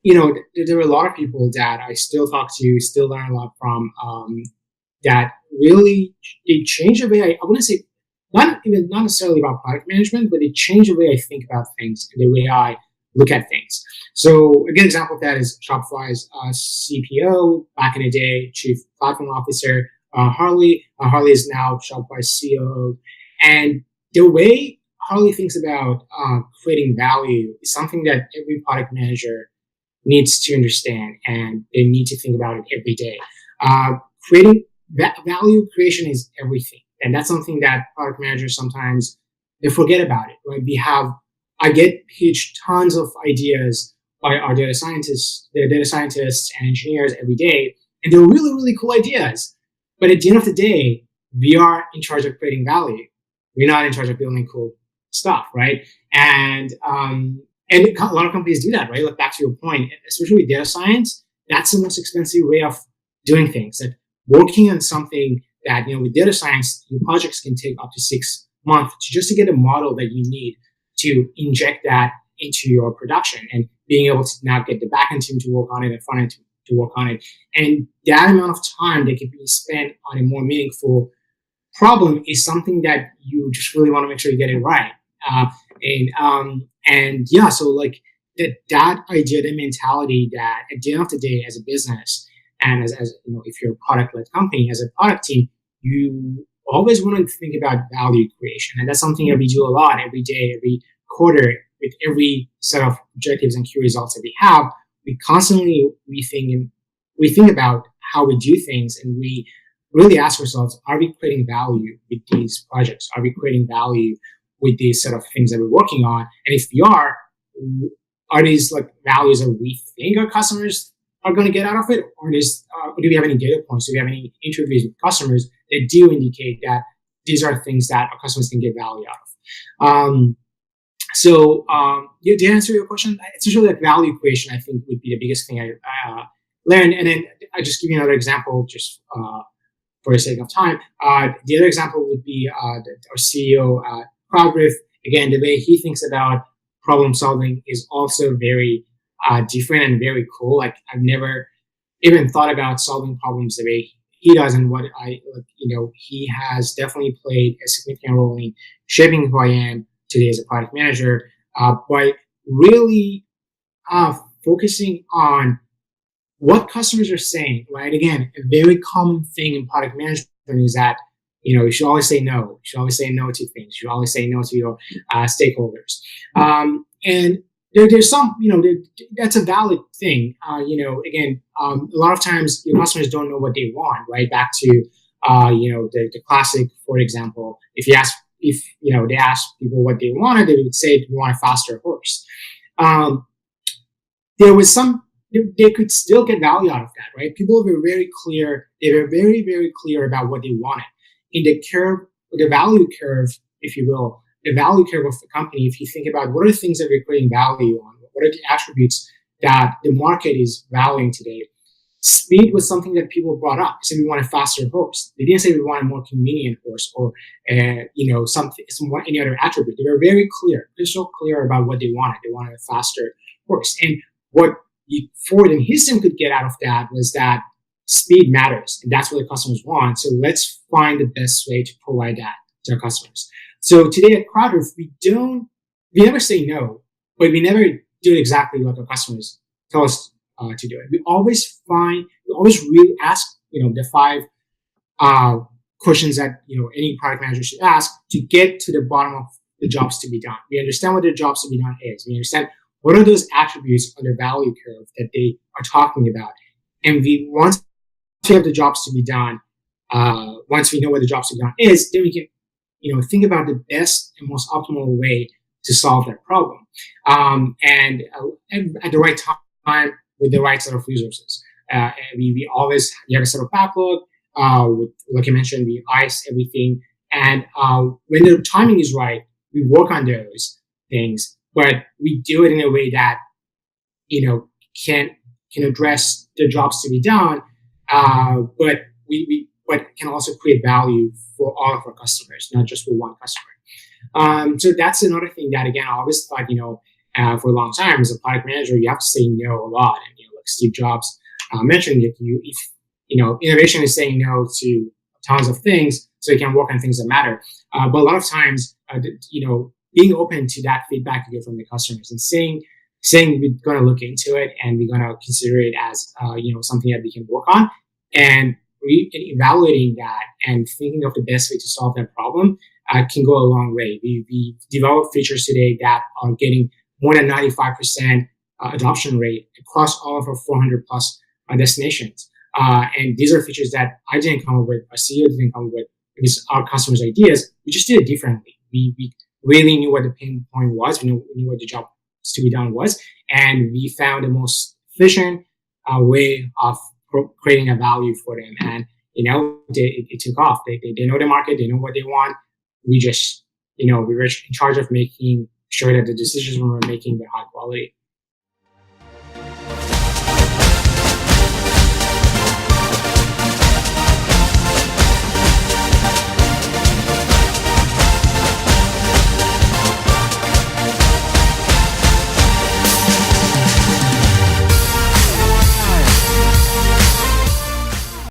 there were a lot of people that I still talk to, still learn a lot from, that really they change the way I wouldn't say not necessarily about product management, but it changed the way I think about things and the way I look at things. So a good example of that is Shopify's CPO back in the day, Chief Platform Officer Harley. Harley is now Shopify's COO, and the way Harley thinks about creating value is something that every product manager needs to understand, and they need to think about it every day. Creating value creation is everything, and that's something that product managers sometimes they forget about it. Right? I get pitched tons of ideas by our data scientists, and engineers every day, and they're really, really cool ideas. But at the end of the day, we are in charge of creating value. We're not in charge of building cool stuff, right? And a lot of companies do that, right? Like back to your point, especially with data science, that's the most expensive way of doing things. That working on something that, with data science, your projects can take up to 6 months just to get a model that you need to inject that into your production, and being able to now get the backend team to work on it and front end to work on it. And that amount of time that can be spent on a more meaningful problem is something that you just really want to make sure you get it right. So like that idea, the mentality that at the end of the day, as a business and as if you're a product-led company, as a product team, you always want to think about value creation. And that's something that we do a lot every day, every quarter, with every set of objectives and key results that we have. We constantly rethink about how we do things, and we really ask ourselves, are we creating value with these projects? Are we creating value with these set of things that we're working on? And if we are these like values that we think our customers are going to get out of it? Or do we have any data points? Do we have any interviews with customers that do indicate that these are things that our customers can get value out of? To answer your question, it's usually like value creation, I think, would be the biggest thing I learned. And then I just give you another example, just for the sake of time. The other example would be our CEO, Progrith. Again, the way he thinks about problem solving is also very different and very cool. Like I've never even thought about solving problems the way he does, and he has definitely played a significant role in shaping who I am today as a product manager, by really focusing on what customers are saying, right? Again, a very common thing in product management is that, you should always say no. You should always say no to things. You should always say no to your stakeholders. And there's some, that's a valid thing. Again, a lot of times your customers don't know what they want, right? Back to, the classic, for example, if they ask people what they wanted, they would say, we want a faster horse. They could still get value out of that, right? People were very clear. They were very, very clear about what they wanted. In the curve, the value curve, if you will, the value curve of the company, if you think about what are the things that we're creating value on, what are the attributes that the market is valuing today, speed was something that people brought up. They said we want a faster horse. They didn't say we want a more convenient horse or, any other attribute. They were very clear, crystal clear about what they wanted. They wanted a faster horse. And what Ford and his team could get out of that was that speed matters, and that's what the customers want. So let's find the best way to provide that to our customers. So today at Crowder, we never say no, but we never do it exactly like our customers tell us to do it. We always really ask, the 5 questions that, any product manager should ask to get to the bottom of the jobs to be done. We understand what the jobs to be done is. We understand what are those attributes on the value curve that they are talking about. And once we have the jobs to be done, once we know what the jobs to be done is, then we can, think about the best and most optimal way to solve that problem. And at the right time with the right set of resources. And we have a set of backlog. Like I mentioned, we ice everything. And when the timing is right, we work on those things, but we do it in a way that, can address the jobs to be done, but can also create value for all of our customers, not just for one customer. So that's another thing that, again, I always thought, for a long time. As a product manager, you have to say no a lot. And like Steve Jobs mentioned, if innovation is saying no to tons of things, so you can work on things that matter. But a lot of times, being open to that feedback you get from the customers and saying we're going to look into it and we're going to consider it as something that we can work on, and evaluating that and thinking of the best way to solve that problem can go a long way. We develop features today that are getting more than 95% adoption rate across all of our 400 plus destinations. And these are features that I didn't come up with, our CEO didn't come up with. It was our customers' ideas. We just did it differently. We really knew what the pain point was. We knew what the job to be done was, and we found the most efficient way of creating a value for them. And it took off. They know the market. They know what they want. We just we were in charge of making sure that the decisions we were making were high quality.